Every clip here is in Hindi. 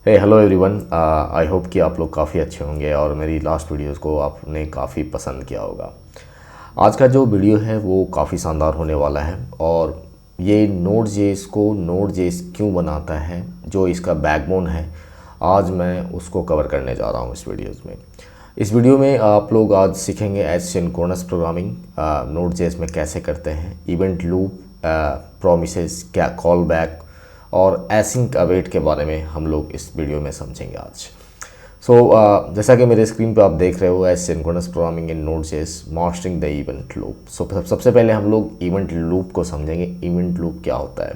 Hey hello everyone, I hope कि आप लोग काफ़ी अच्छे होंगे और मेरी लास्ट वीडियोस को आपने काफ़ी पसंद किया होगा। आज का जो वीडियो है वो काफ़ी शानदार होने वाला है और ये Node.js को Node.js क्यों बनाता है, जो इसका बैकबोन है, आज मैं उसको कवर करने जा रहा हूँ इस वीडियोस में। इस वीडियो में आप लोग आज सीखेंगे एसिंक्रोनस प्रोग्रामिंग Node.js में कैसे करते हैं, इवेंट लूप, प्रोमिसेस, क्या कॉल बैक और एसिंक अवेट के बारे में हम लोग इस वीडियो में समझेंगे आज। जैसा कि मेरे स्क्रीन पे आप देख रहे हो, asynchronous programming in Node.js mastering the event loop. सबसे पहले हम लोग इवेंट लूप को समझेंगे। इवेंट लूप क्या होता है?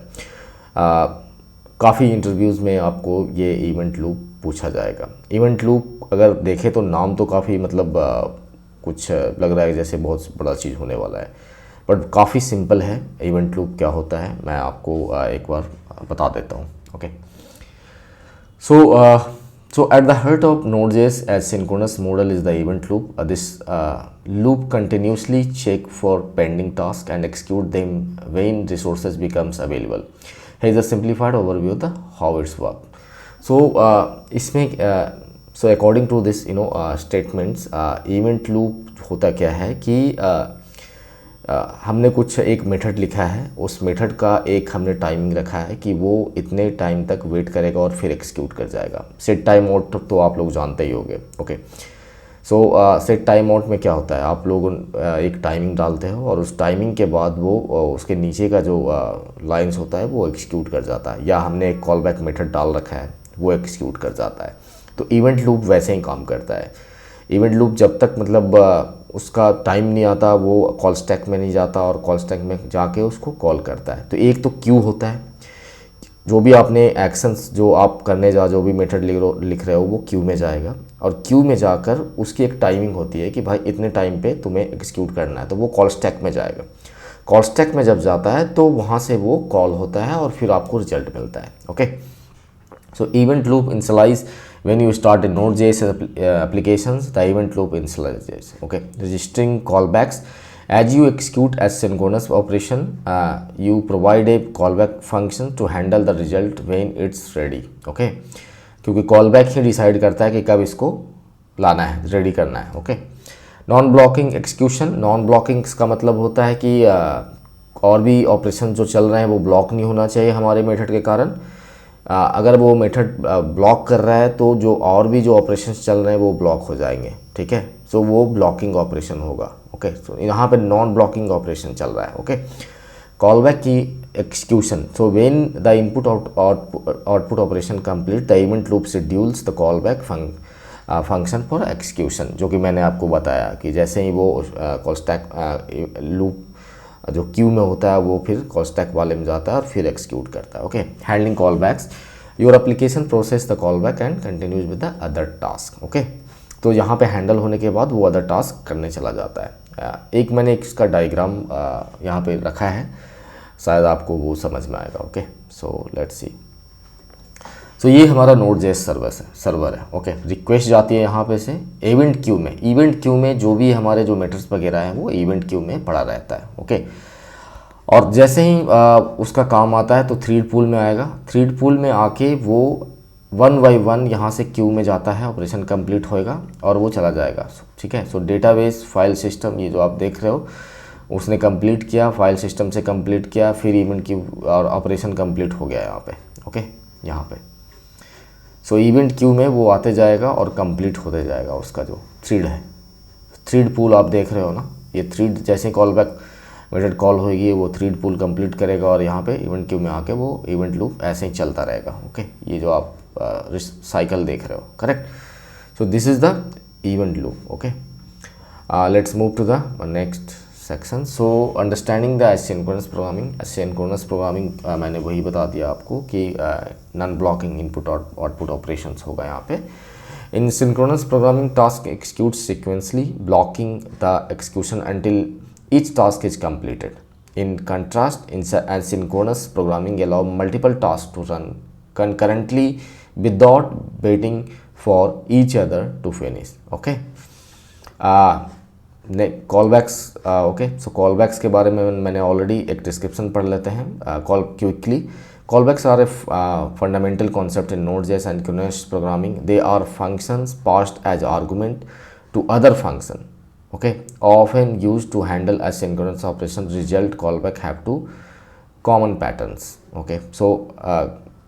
काफ़ी इंटरव्यूज़ में आपको ये इवेंट लूप पूछा जाएगा। इवेंट लूप अगर देखें तो नाम तो काफ़ी कुछ लग रहा है जैसे बहुत बड़ा चीज़ होने वाला है, बट काफ़ी सिंपल है। इवेंट लूप क्या होता है मैं आपको एक बार बता देता हूँ। Okay, so at the heart of Node.js asynchronous model is the event loop. This loop continuously check for pending tasks and execute them when resources becomes available. Here is a simplified overview of the how it's work. So according to this statements, event loop होता क्या है कि हमने कुछ एक मेथड लिखा है, उस मेथड का एक हमने टाइमिंग रखा है कि वो इतने टाइम तक वेट करेगा और फिर एग्जीक्यूट कर जाएगा। सेट टाइम आउट तो आप लोग जानते ही होंगे। ओके, सेट टाइम आउट में क्या होता है, आप लोग एक टाइमिंग डालते हो और उस टाइमिंग के बाद वो उसके नीचे का जो लाइंस होता है वो एग्जीक्यूट कर जाता है, या हमने एक कॉल बैक मेथड डाल रखा है वो एग्जीक्यूट कर जाता है। तो इवेंट लूप वैसे ही काम करता है। इवेंट लूप जब तक उसका टाइम नहीं आता वो कॉल स्टैक में नहीं जाता और कॉल स्टैक में जाके उसको कॉल करता है। तो एक तो क्यू होता है, जो भी आपने एक्शंस जो आप करने जो भी मेथड लिख रहे हो वो क्यू में जाएगा और क्यू में जाकर उसकी एक टाइमिंग होती है कि भाई इतने टाइम पे तुम्हें एग्जीक्यूट करना है, तो वो कॉल स्टैक में जाएगा। कॉल स्टैक में जब जाता है तो वहाँ से वो कॉल होता है और फिर आपको रिजल्ट मिलता है। Okay, so event loop initialize when you start a Node.js applications, the event loop initializes. Okay, registering callbacks as you execute asynchronous operation, you provide a callback function to handle the result when it's ready. Okay, क्योंकि callback ही डिसाइड करता है कि कब इसको लाना है, रेडी करना है। Okay, non blocking execution. Non blocking का मतलब होता है कि और भी ऑपरेशन जो चल रहे हैं वो ब्लॉक नहीं होना चाहिए हमारे मेथड के कारण। अगर वो मेथड ब्लॉक कर रहा है तो जो और भी जो ऑपरेशंस चल रहे हैं वो ब्लॉक हो जाएंगे। ठीक है, सो वो ब्लॉकिंग ऑपरेशन होगा। ओके, सो यहाँ पे नॉन ब्लॉकिंग ऑपरेशन चल रहा है। ओके, कॉलबैक की execution. So when the input output operation complete, the event loop schedules the callback function for execution, जो कि मैंने आपको बताया कि जैसे ही वो कॉल स्टैक लूप जो क्यू में होता है वो फिर कॉल स्टैक वाले में जाता है और फिर एक्सिक्यूट करता है। Okay, handling callbacks, your application process the callback and continues with the other task. Okay, तो यहाँ पे हैंडल होने के बाद वो अदर टास्क करने चला जाता है। एक मैंने इसका डायग्राम यहाँ पे रखा है, शायद आपको वो समझ में आएगा। Okay, so let's see. सो ये हमारा Node.js सर्वर है। ओके, रिक्वेस्ट जाती है यहाँ पे से इवेंट क्यू में। इवेंट क्यू में जो भी हमारे जो मेथड्स वगैरह हैं वो इवेंट क्यू में पड़ा रहता है। ओके, और जैसे ही उसका काम आता है तो थ्रीड पूल में आएगा। थ्रीड पूल में आके वो 1 बाई 1 यहाँ से क्यू में जाता है, ऑपरेशन कंप्लीट होएगा और वो चला जाएगा। ठीक है, सो डेटाबेस फाइल सिस्टम, ये जो आप देख रहे हो, उसने कंप्लीट किया, फाइल सिस्टम से कंप्लीट किया, फिर इवेंट क्यू और ऑपरेशन कंप्लीट हो गया यहाँ पे। ओके, यहाँ पे सो इवेंट क्यू में वो आते जाएगा और कंप्लीट होते जाएगा उसका जो थ्रीड है। थ्रीड पूल आप देख रहे हो ना, ये थ्रीड जैसे कॉल बैक मेथड कॉल होगी वो थ्रीड पूल कंप्लीट करेगा और यहाँ पे इवेंट क्यू में आके वो इवेंट लूप ऐसे ही चलता रहेगा। ओके, ये जो आप साइकिल देख रहे हो, correct. So this is the event loop. Okay, let's move to the next section. So understanding the asynchronous programming. Asynchronous programming मैंने वही बता दिया आपको कि नॉन ब्लॉकिंग इनपुट और आउटपुट ऑपरेशंस होगा यहाँ पे। In synchronous programming task execute sequentially, blocking the execution until each task is completed. In contrast, in asynchronous programming allow multiple tasks to run concurrently without waiting for each other to finish. Okay, callbacks. Okay, so callbacks के बारे में मैंने ऑलरेडी एक डिस्क्रिप्शन पढ़ लेते हैं। Call quickly Callbacks are a fundamental concept in Node.js and synchronous programming. They are functions passed as argument to other function. Okay, often used to handle asynchronous operations. Result callback have two common patterns. Okay, so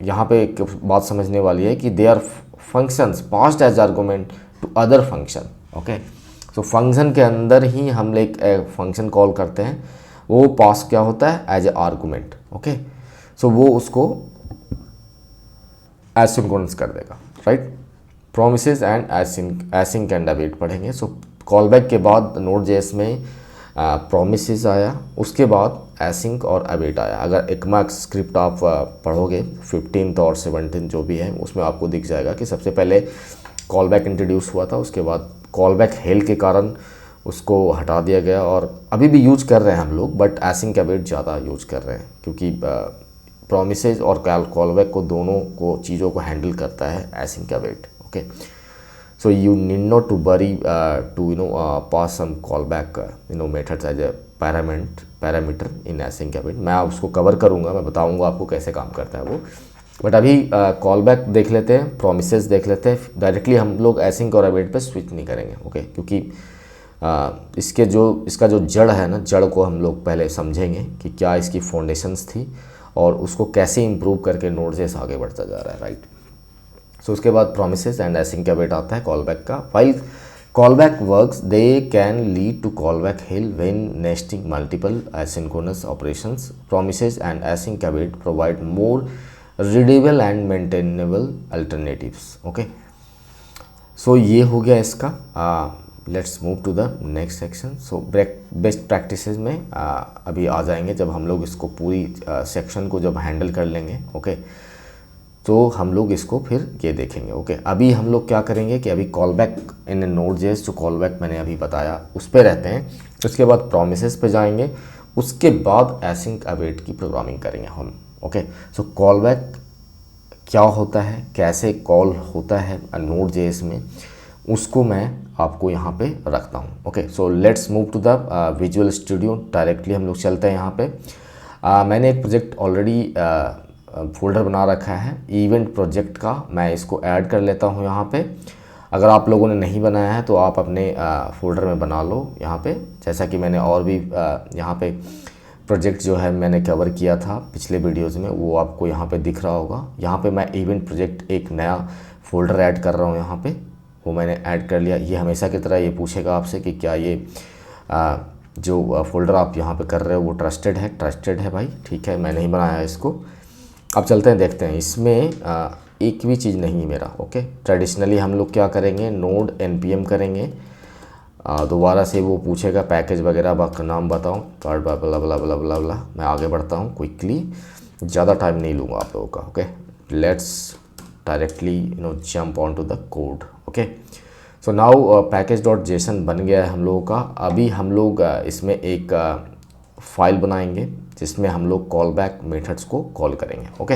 यहाँ पे एक बात समझने वाली है कि they are functions passed as argument to other function. Okay, so function के अंदर ही हम एक फंक्शन कॉल करते हैं, वो पास क्या होता है एज ए आर्गूमेंट. ओके, सो वो उसको एसिंक्रोनस कर देगा. Right, promises and async and await पढ़ेंगे. सो कॉलबैक के बाद Node.js में प्रोमिसेस आया, उसके बाद एसिंक और अवेट आया. अगर ECMA स्क्रिप्ट आप पढ़ोगे 15th और 17th जो भी है, उसमें आपको दिख जाएगा कि सबसे पहले कॉलबैक इंट्रोड्यूस हुआ था, उसके बाद कॉलबैक हेल के कारण उसको हटा दिया गया, और अभी भी यूज कर रहे हैं हम लोग, बट एसिंक अवेट ज़्यादा यूज कर रहे हैं क्योंकि प्रोमिसेस और कॉलबैक को दोनों को चीज़ों को हैंडल करता है async await. Okay, so you need not to worry to pass some callback methods as a parameter in async await. मैं उसको कवर करूँगा, मैं बताऊँगा आपको कैसे काम करता है वो. बट अभी कॉलबैक देख लेते हैं, प्रोमिसेस देख लेते हैं. डायरेक्टली हम लोग एसिंक और अवेट पे स्विच नहीं करेंगे. ओके, क्योंकि इसका जो जड़ है ना, जड़ को हम लोग पहले समझेंगे कि क्या इसकी फाउंडेशंस थी और उसको कैसे इम्प्रूव करके Node.js आगे बढ़ता जा रहा है. राइट, सो उसके बाद प्रोमिसेस एंड एसिंक अवेट आता है कॉलबैक का. While callback works they can lead to callback hell when nesting multiple asynchronous operations. Promises and async await provide more readable and maintainable alternatives. Okay, so ये हो गया इसका. Let's move to the next section. So best practices में अभी आ जाएंगे जब हम लोग इसको पूरी सेक्शन को जब हैंडल कर लेंगे. ओके, तो हम लोग इसको फिर ये देखेंगे. ओके, अभी हम लोग क्या करेंगे कि अभी कॉलबैक इन Node.js जो कॉलबैक मैंने अभी बताया उस पे रहते हैं. उसके बाद प्रोमिसेस पे जाएंगे, उसके बाद एसिंक अवेट की प्रोग्रामिंग करेंगे हम. ओके, सो कॉलबैक क्या होता है, कैसे कॉल होता है Node.js में, उसको मैं आपको यहाँ पे रखता हूँ. Okay, so let's move to the Visual Studio. Directly हम लोग चलते हैं यहाँ पे. मैंने एक प्रोजेक्ट ऑलरेडी फोल्डर बना रखा है इवेंट प्रोजेक्ट का. मैं इसको ऐड कर लेता हूँ यहाँ पे. अगर आप लोगों ने नहीं बनाया है तो आप अपने फोल्डर में बना लो यहाँ पे, जैसा कि मैंने और भी यहाँ पे प्रोजेक्ट जो है मैंने कवर किया था पिछले वीडियोज़ में, वो आपको यहाँ पे दिख रहा होगा. यहाँ पे मैं इवेंट प्रोजेक्ट एक नया फोल्डर ऐड कर रहा हूँ यहाँ पे, वो मैंने ऐड कर लिया. ये हमेशा की तरह ये पूछेगा आपसे कि क्या ये जो फोल्डर आप यहाँ पे कर रहे हो वो ट्रस्टेड है. ट्रस्टेड है भाई, ठीक है, मैं नहीं बनाया इसको. अब चलते हैं, देखते हैं. इसमें एक भी चीज़ नहीं है मेरा. ओके, ट्रेडिशनली हम लोग क्या करेंगे, नोड npm करेंगे. दोबारा से वो पूछेगा पैकेज वगैरह का नाम बताओ, कार्ड बला बला बला बला बला. मैं आगे बढ़ता हूँ क्विकली, ज़्यादा टाइम नहीं लूँगा आप लोगों का. Okay, let's directly jump on to the code. Okay, so now package.json बन गया है हम लोगों का. अभी हम लोग इसमें एक फाइल बनाएंगे जिसमें हम लोग कॉलबैक मेथड्स को कॉल करेंगे. ओके,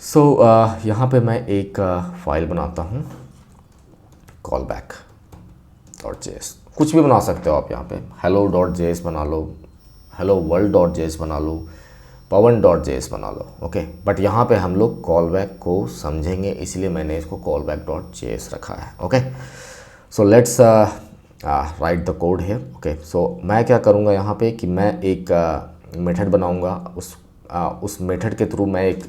सो यहाँ पे मैं एक फाइल बनाता हूँ callback.js. कुछ भी बना सकते हो आप यहाँ पे, hello.js बना लो, hello world.js बना लो, pawan.js बना लो. ओके, बट यहाँ पे हम लोग कॉलबैक को समझेंगे, इसलिए मैंने इसको callback.js रखा है. Okay, so let's write the code है. ओके, सो मैं क्या करूँगा यहाँ पे कि मैं एक मेथड बनाऊँगा. उस मेथड के थ्रू मैं एक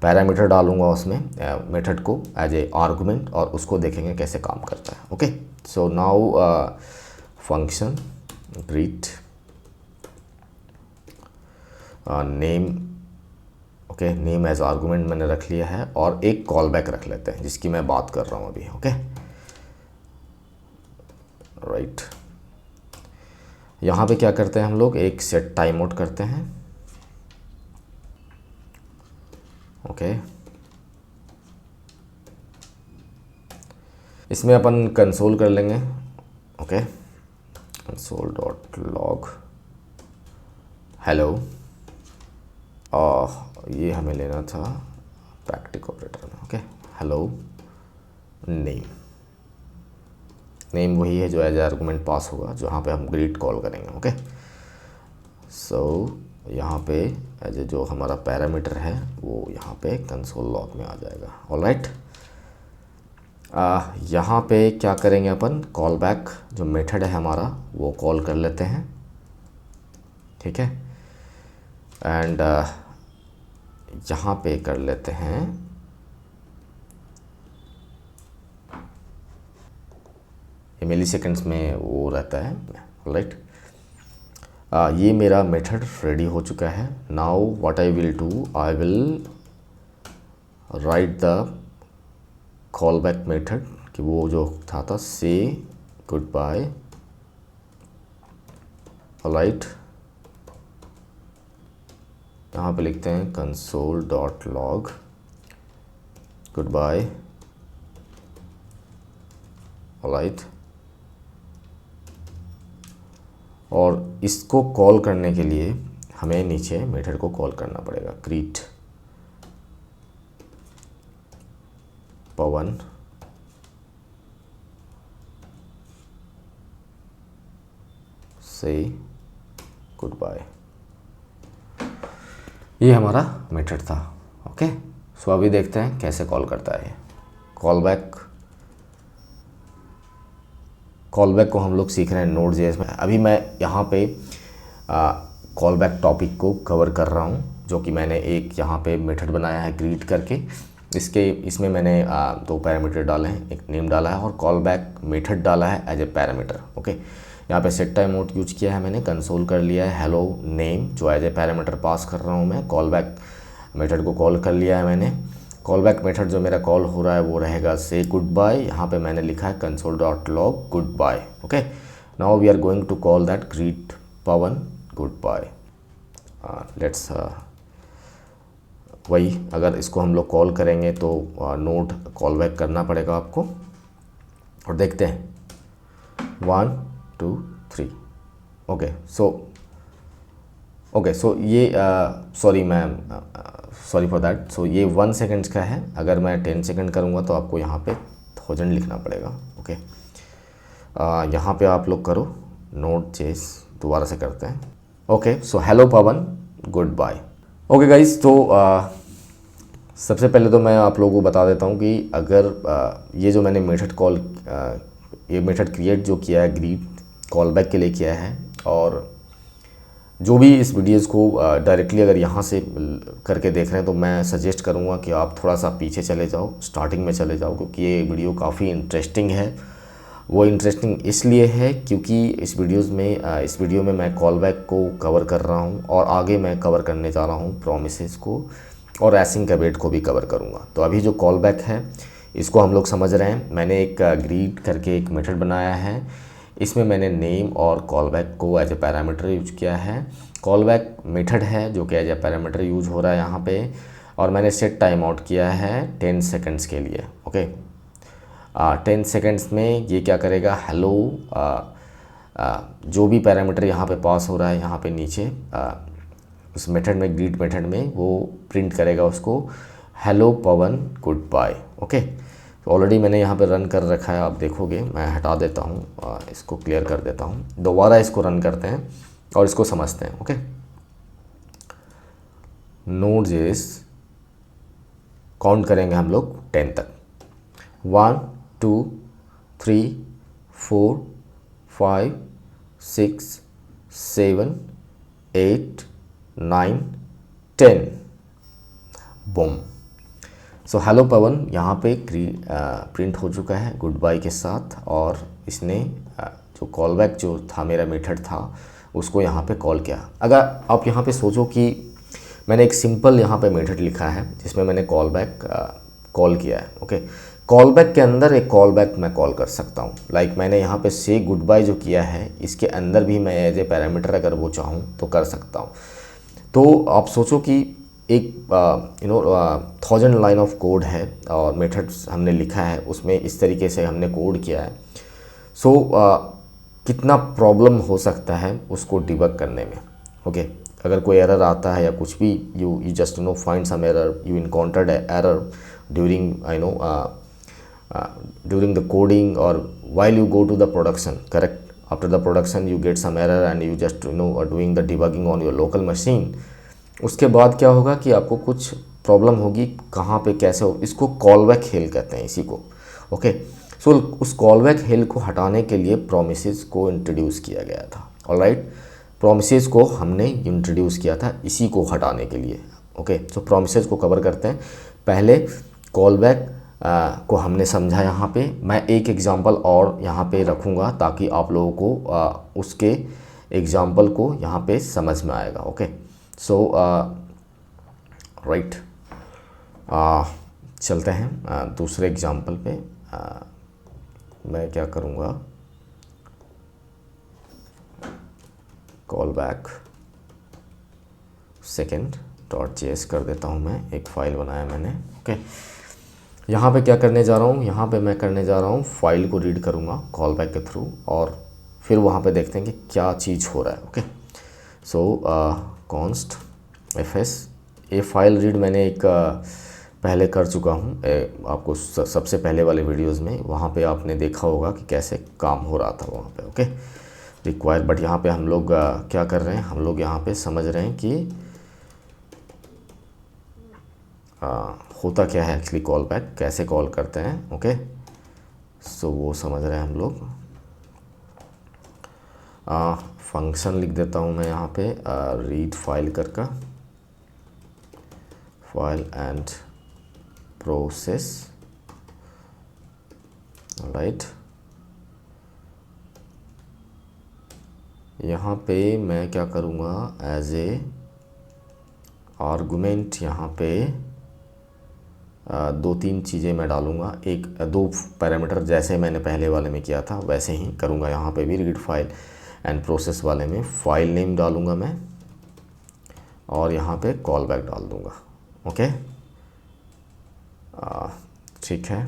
पैरामीटर डालूँगा उसमें मेथड को एज ए आर्गुमेंट, और उसको देखेंगे कैसे काम करता है. Okay, so now function greet name. Okay, name as argument मैंने रख लिया है, और एक कॉलबैक रख लेते हैं जिसकी मैं बात कर रहा हूँ अभी. ओके, राइट, यहाँ पे क्या करते हैं हम लोग, एक सेट टाइम आउट करते हैं. ओके, इसमें अपन कंसोल कर लेंगे. ओके, console.log हेलो, ये हमें लेना था प्रैक्टिक ऑपरेटर में. ओके, हेलो नेम वही है जो एज आर्गुमेंट पास होगा, जहाँ पे हम ग्रीट कॉल करेंगे. ओके, सो यहाँ पे एज ए जो हमारा पैरामीटर है वो यहाँ पे कंसोल लॉग में आ जाएगा। ऑलराइट, यहाँ पे क्या करेंगे अपन, कॉल बैक जो मेथड है हमारा वो कॉल कर लेते हैं, ठीक है। एंड यहाँ पे कर लेते हैं मिली सेकेंड्स में वो रहता है। राइट, ये मेरा मेथड रेडी हो चुका है। Now what I will do, I will write the call back method कि वो जो था से गुड बाय। ऑलराइट, यहाँ पे लिखते हैं console dot log goodbye. All right, और इसको कॉल करने के लिए हमें नीचे मेथड को कॉल करना पड़ेगा, ग्रीट पवन से गुड बाय। ये हमारा मेथड था। ओके, सो अभी देखते हैं कैसे कॉल करता है। कॉल बैक को हम लोग सीख रहे हैं Node.js में। अभी मैं यहाँ पे कॉल बैक टॉपिक को कवर कर रहा हूँ, जो कि मैंने एक यहाँ पे मेथड बनाया है ग्रीट करके। इसमें मैंने दो पैरामीटर डाले हैं, एक नेम डाला है और कॉल बैक मेथड डाला है एज ए पैरामीटर। ओके, यहाँ पे सेट टाइम आउट यूज किया है मैंने, कंसोल कर लिया है हेलो नेम जो एज ए पैरामीटर पास कर रहा हूँ मैं। कॉल बैक मेथड को कॉल कर लिया है मैंने। कॉल बैक मेथड जो मेरा कॉल हो रहा है वो रहेगा से गुड बाय। यहाँ पे मैंने लिखा है console dot log goodbye. Okay, now we are going to call that greet Pavan goodbye. Let's वही, अगर इसको हम लोग कॉल करेंगे तो नोड कॉल बैक करना पड़ेगा आपको। और देखते हैं 1 2 3। ओके, सो ये sorry ma'am, sorry for that. So ये 1 सेकेंड्स का है। अगर मैं 10 सेकेंड करूँगा तो आपको यहाँ पे 1000 लिखना पड़ेगा। ओके, यहाँ पे आप लोग करो Node.js, दोबारा से करते हैं। ओके, सो हेलो पवन गुड बाय। ओके गाइस, तो सबसे पहले तो मैं आप लोगों को बता देता हूँ कि अगर ये जो मैंने मेथड ये मेथड क्रिएट जो किया है ग्रीट कॉल बैक के लिए किया है, और जो भी इस वीडियोज़ को डायरेक्टली अगर यहाँ से करके देख रहे हैं तो मैं सजेस्ट करूँगा कि आप थोड़ा सा पीछे चले जाओ, स्टार्टिंग में चले जाओ, क्योंकि ये वीडियो काफ़ी इंटरेस्टिंग है। वो इंटरेस्टिंग इसलिए है क्योंकि इस वीडियो में मैं कॉल बैक को कवर कर रहा हूँ और आगे मैं कवर करने जा रहा हूँ प्रोमिसेस को और एसिंक अवेट को भी कवर करूँगा। तो अभी जो कॉल बैक है इसको हम लोग समझ रहे हैं। मैंने एक ग्रीट करके एक मेथड बनाया है, इसमें मैंने नेम और कॉल बैक को एज ए पैरामीटर यूज किया है। कॉल बैक मेथड है जो कि एज ए पैरामीटर यूज हो रहा है यहाँ पे, और मैंने सेट टाइम आउट किया है 10 सेकेंड्स के लिए। ओके, 10 सेकेंड्स में ये क्या करेगा, हेलो जो भी पैरामीटर यहाँ पे पास हो रहा है यहाँ पे नीचे उस मेथड में, ग्रीट मेथड में, वो प्रिंट करेगा उसको हेलो पवन गुड बाय। ओके, तो ऑलरेडी मैंने यहाँ पे रन कर रखा है, आप देखोगे। मैं हटा देता हूँ, इसको क्लियर कर देता हूँ, दोबारा इसको रन करते हैं और इसको समझते हैं। ओके, Node.js काउंट करेंगे हम लोग 10 तक। 1 2 3 4 5 6 7 8 9 10। बूम। सो हेलो पवन यहाँ पे प्रिंट हो चुका है गुड बाय के साथ, और इसने जो कॉल बैक जो था मेरा मेथड था उसको यहाँ पे कॉल किया। अगर आप यहाँ पे सोचो कि मैंने एक सिंपल यहाँ पे मेथड लिखा है जिसमें मैंने कॉल बैक कॉल किया है। ओके, कॉल बैक के अंदर एक कॉल बैक मैं कॉल कर सकता हूँ। लाइक मैंने यहाँ पे से गुड बाय जो किया है इसके अंदर भी मैं एज ए पैरामीटर अगर वो चाहूँ तो कर सकता हूँ। तो आप सोचो कि एक 1000 लाइन ऑफ कोड है और मेथड्स हमने लिखा है, उसमें इस तरीके से हमने कोड किया है। सो कितना प्रॉब्लम हो सकता है उसको डिबग करने में। ओके, अगर कोई एरर आता है या कुछ भी, you just find some error, you encountered error during the coding or while you go to the production, correct? After the production you get some error and you just are doing the debugging on your local machine. उसके बाद क्या होगा कि आपको कुछ प्रॉब्लम होगी, कहाँ पे कैसे हो, इसको कॉलबैक हेल कहते हैं इसी को। ओके, सो उस कॉलबैक हेल को हटाने के लिए प्रोमिसेस को इंट्रोड्यूस किया गया था। ऑलराइट, प्रोमिसेस को हमने इंट्रोड्यूस किया था इसी को हटाने के लिए। ओके, सो प्रोमिसेस को कवर करते हैं। पहले कॉलबैक को हमने समझा। यहाँ पे मैं एक एग्जांपल और यहाँ पे रखूँगा ताकि आप लोगों को उसके एग्जांपल को यहाँ पे समझ में आएगा। ओके, सो राइट, चलते हैं दूसरे एग्जांपल पे। मैं क्या करूँगा, call bag second dot JS कर देता हूँ। मैं एक फ़ाइल बनाया मैंने। ओके, यहाँ पे क्या करने जा रहा हूँ, यहाँ पे मैं करने जा रहा हूँ फाइल को रीड करूँगा कॉल बैक के थ्रू, और फिर वहाँ पे देखते हैं कि क्या चीज़ हो रहा है। ओके, सो कॉन्स्ट fs, ये फाइल रीड मैंने एक पहले कर चुका हूँ आपको सबसे पहले वाले वीडियोस में। वहाँ पे आपने देखा होगा कि कैसे काम हो रहा था वहाँ पे। ओके, रिक्वायर, बट यहाँ पे हम लोग क्या कर रहे हैं, हम लोग यहाँ पे समझ रहे हैं कि होता क्या है एक्चुअली, कॉल बैक कैसे कॉल करते हैं। ओके, सो वो समझ रहे हैं हम लोग। फंक्शन लिख देता हूँ मैं यहाँ पे रीड फाइल करके, फाइल एंड प्रोसेस। राइट, यहाँ पे मैं क्या करूँगा, एज ए आर्गुमेंट यहाँ पे दो तीन चीज़ें मैं डालूँगा, एक दो पैरामीटर जैसे मैंने पहले वाले में किया था वैसे ही करूँगा यहाँ पे भी। रीड फाइल एंड प्रोसेस वाले में फाइल नेम डालूँगा मैं, और यहाँ पे कॉल बैक डाल दूँगा। ओके, ठीक है।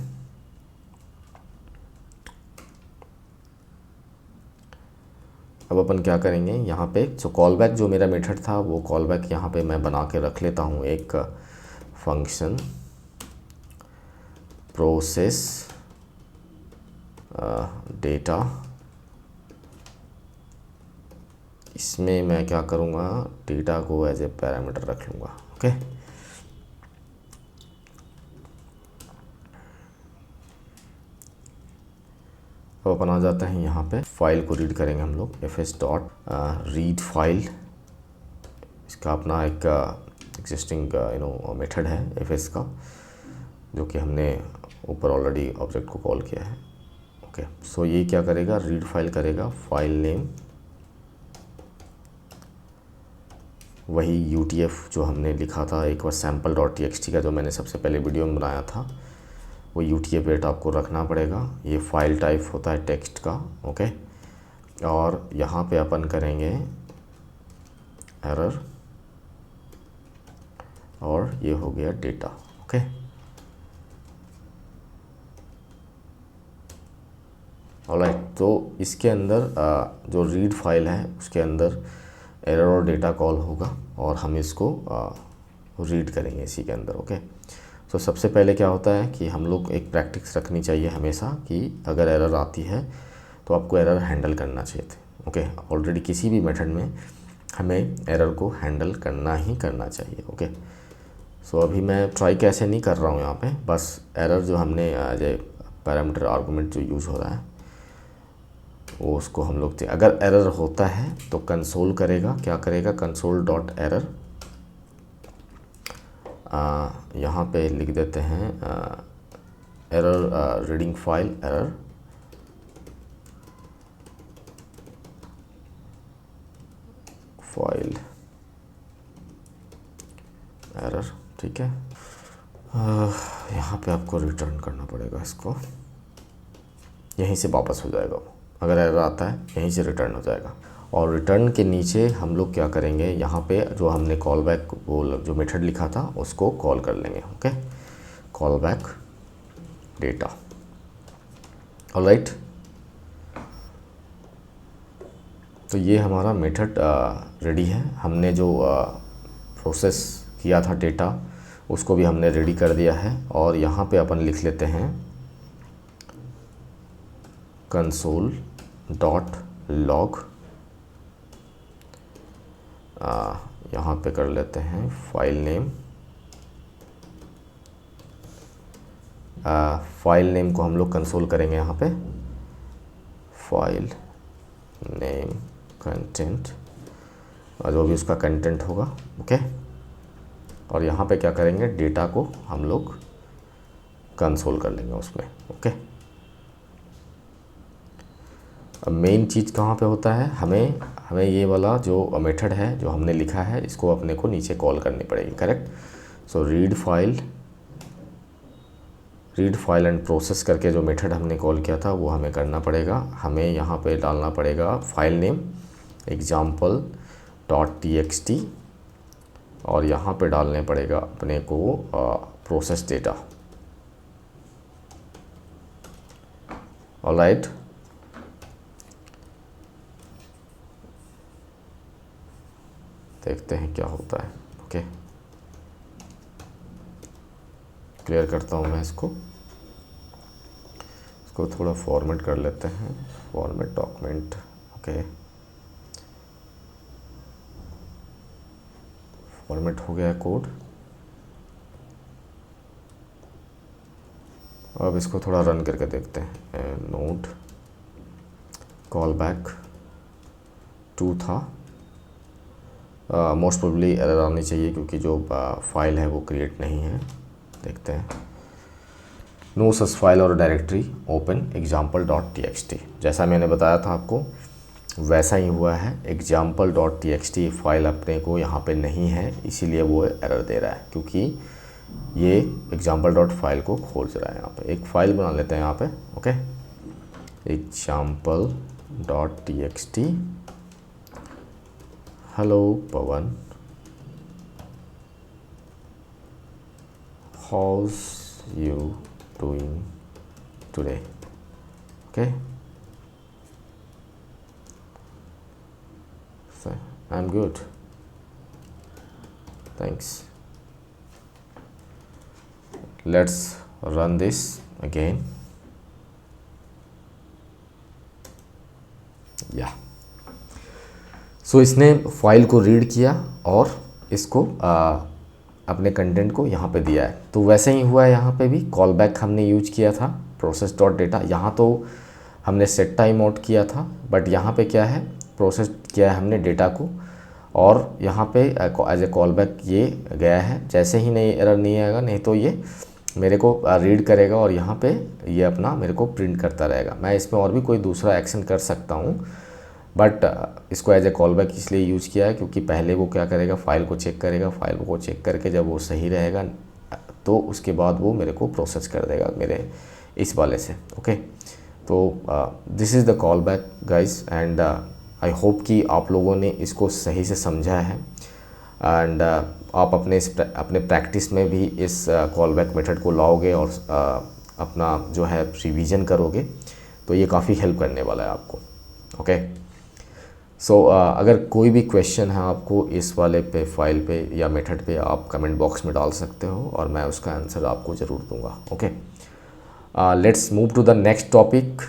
अब अपन क्या करेंगे, यहाँ पे जो कॉल बैक जो मेरा मेथड था वो कॉल बैक यहाँ पे मैं बना के रख लेता हूँ एक फंक्शन प्रोसेस डेटा। इसमें मैं क्या करूँगा, डेटा को एज ए पैरामीटर रख लूँगा। ओके, अब अपन आ जाते हैं यहाँ पे, फाइल को रीड करेंगे हम लोग fs डॉट रीड फाइल। इसका अपना एक एग्जिस्टिंग मेथड है fs का, जो कि हमने ऊपर ऑलरेडी ऑब्जेक्ट को कॉल किया है। ओके, सो ये क्या करेगा, रीड फाइल करेगा, फाइल नेम वही utf जो हमने लिखा था एक बार, सैम्पल डॉट txt का जो मैंने सबसे पहले वीडियो में बनाया था, वो utf रेट आपको रखना पड़ेगा। ये फाइल टाइप होता है टेक्स्ट का। ओके, और यहाँ पे अपन करेंगे एरर, और ये हो गया डेटा। ओके, ऑलराइट, तो इसके अंदर जो रीड फाइल है उसके अंदर एरर और डेटा कॉल होगा, और हम इसको रीड करेंगे इसी के अंदर। ओके, तो सबसे पहले क्या होता है कि हम लोग एक प्रैक्टिस रखनी चाहिए हमेशा कि अगर एरर आती है तो आपको एरर हैंडल करना चाहिए थे। ओके, ऑलरेडी किसी भी मेथड में हमें एरर को हैंडल करना ही करना चाहिए। ओके, सो अभी मैं ट्राई कैसे नहीं कर रहा हूँ यहाँ पे, बस एरर जो हमने जो पैरामीटर आर्गुमेंट जो यूज़ हो रहा है वो उसको हम लोग, अगर एरर होता है तो कंसोल करेगा, क्या करेगा, कंसोल डॉट एरर, यहाँ पे लिख देते हैं error reading file error, file error. ठीक है, यहाँ पे आपको रिटर्न करना पड़ेगा इसको, यहीं से वापस हो जाएगा वो, अगर एरर आता है यहीं से रिटर्न हो जाएगा। और रिटर्न के नीचे हम लोग क्या करेंगे, यहाँ पे जो हमने कॉल बैक वो जो मेथड लिखा था उसको कॉल कर लेंगे। Okay, call back data. Alright, तो ये हमारा मेथड रेडी है। हमने जो प्रोसेस किया था डेटा उसको भी हमने रेडी कर दिया है, और यहाँ पे अपन लिख लेते हैं console.log। यहाँ पे कर लेते हैं फाइल नेम। फाइल नेम को हम लोग कंसोल करेंगे यहाँ पे, फाइल नेम कंटेंट, और जो भी उसका कंटेंट होगा, ओके। और यहाँ पे क्या करेंगे, डेटा को हम लोग कंसोल कर लेंगे उसमें, ओके। अब मेन चीज़ कहाँ पे होता है, हमें ये वाला जो मेथड है जो हमने लिखा है, इसको अपने को नीचे कॉल करनी पड़ेगी, correct. So read file and process करके जो मेथड हमने कॉल किया था वो हमें करना पड़ेगा। हमें यहाँ पे डालना पड़ेगा फाइल नेम example.txt, और यहाँ पे डालने पड़ेगा अपने को प्रोसेस डेटा, ऑलराइट। देखते हैं क्या होता है, ओके। क्लियर करता हूँ मैं इसको थोड़ा फॉर्मेट कर लेते हैं, फॉर्मेट डॉक्यूमेंट, ओके। फॉर्मेट हो गया कोड। अब इसको थोड़ा रन करके देखते हैं। नोड कॉल बैक 2 था, मोस्ट प्रोबेबली एरर आनी चाहिए क्योंकि जो फाइल है वो क्रिएट नहीं है। देखते हैं, नो सच फाइल और डायरेक्टरी ओपन example.txt। जैसा मैंने बताया था आपको वैसा ही हुआ है, example.txt फाइल अपने को यहाँ पे नहीं है, इसीलिए वो एरर दे रहा है, क्योंकि ये example.file को खोज रहा है। यहाँ पे एक फ़ाइल बना लेते हैं यहाँ पे, okay. example.txt, hello Pawan, how's you doing today, okay, so I'm good, thanks। Let's run this again, या सो इसने फाइल को रीड किया और इसको अपने कंटेंट को यहाँ पे दिया है। तो वैसे ही हुआ है यहाँ पे भी, कॉल बैक हमने यूज किया था प्रोसेस डॉट डेटा, यहाँ तो हमने सेट टाइम आउट किया था, बट यहाँ पे क्या है, प्रोसेस किया है हमने डेटा को, और यहाँ पे एज ए कॉल बैक ये गया है। जैसे ही नहीं एरर नहीं आएगा, नहीं तो ये मेरे को रीड करेगा और यहाँ पे ये अपना मेरे को प्रिंट करता रहेगा। मैं इसमें और भी कोई दूसरा एक्शन कर सकता हूँ, बट इसको एज ए कॉल बैक इसलिए यूज़ किया है क्योंकि पहले वो क्या करेगा, फाइल को चेक करेगा, फाइल को चेक करके जब वो सही रहेगा तो उसके बाद वो मेरे को प्रोसेस कर देगा मेरे इस वाले से, ओके। तो this is the call back guys, and I hope कि आप लोगों ने इसको सही से समझा है, एंड आप अपने प्रैक्टिस में भी इस कॉल बैक मेथड को लाओगे और अपना जो है रिवीजन करोगे, तो ये काफ़ी हेल्प करने वाला है आपको, ओके। सो अगर कोई भी क्वेश्चन है आपको इस वाले पे फाइल पे या मेथड पे, आप कमेंट बॉक्स में डाल सकते हो और मैं उसका आंसर आपको ज़रूर दूंगा, okay. Let's move to the next topic.